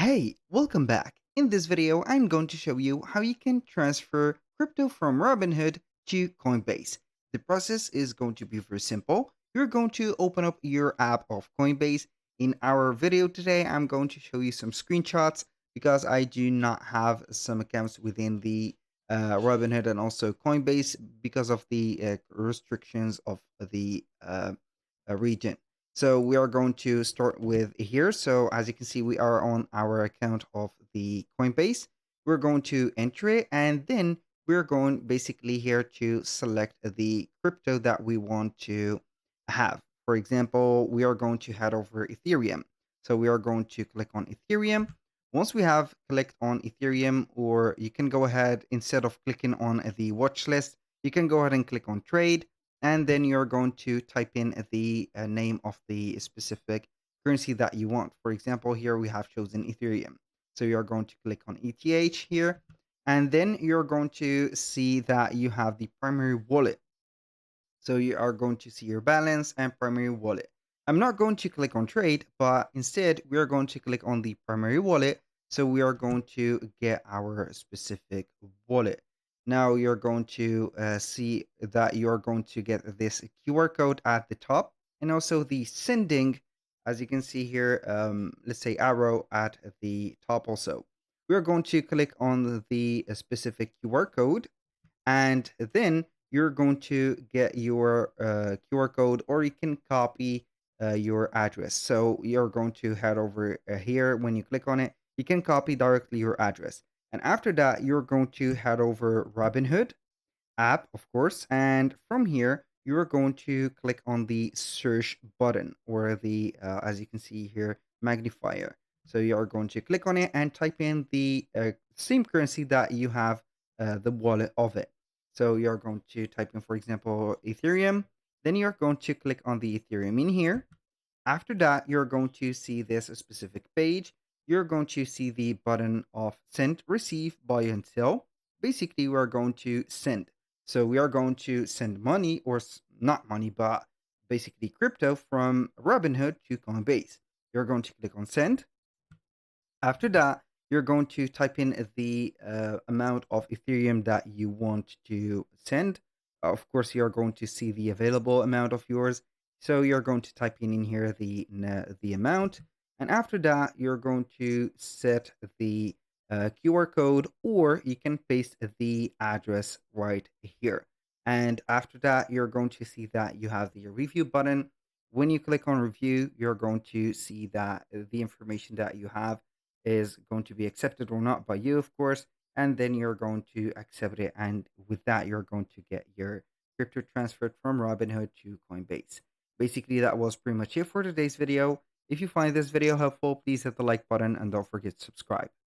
Hey, welcome back. In this video, I'm going to show you how you can transfer crypto from Robinhood to Coinbase. The process is going to be very simple. You're going to open up your app of Coinbase. In our video today, I'm going to show you some screenshots because I do not have some accounts within the Robinhood and also Coinbase because of the restrictions of the region. So we are going to start with here. So as you can see, we are on our account of the Coinbase. We're going to enter it, and then we're going basically here to select the crypto that we want to have. For example, we are going to head over Ethereum. So we are going to click on Ethereum. Once we have clicked on Ethereum, or you can go ahead, instead of clicking on the watch list, you can go ahead and click on trade, and then you're going to type in the name of the specific currency that you want. For example, here we have chosen Ethereum. So you're going to click on ETH here, and then you're going to see that you have the primary wallet. So you are going to see your balance and primary wallet. I'm not going to click on trade, but instead we are going to click on the primary wallet. So we are going to get our specific wallet. Now you're going to see that you're going to get this QR code at the top, and also the sending, as you can see here, let's say arrow at the top also. We're going to click on the specific QR code, and then you're going to get your QR code, or you can copy your address. So you're going to head over here. When you click on it, you can copy directly your address. And after that, you're going to head over Robinhood app, of course. And from here, you're going to click on the search button, or the, as you can see here, magnifier. So you are going to click on it and type in the same currency that you have the wallet of it. So you're going to type in, for example, Ethereum. Then you're going to click on the Ethereum in here. After that, you're going to see this specific page. You're going to see the button of send, receive, buy, and sell. Basically, we're going to send. So we are going to send money, or not money, but basically crypto from Robinhood to Coinbase. You're going to click on send. After that, you're going to type in the amount of Ethereum that you want to send. Of course, you're going to see the available amount of yours. So you're going to type in here the amount, and after that, you're going to set the QR code, or you can paste the address right here. And after that, you're going to see that you have the review button. When you click on review, you're going to see that the information that you have is going to be accepted or not by you, of course, and then you're going to accept it. And with that, you're going to get your crypto transferred from Robinhood to Coinbase. Basically, that was pretty much it for today's video. If you find this video helpful, please hit the like button and don't forget to subscribe.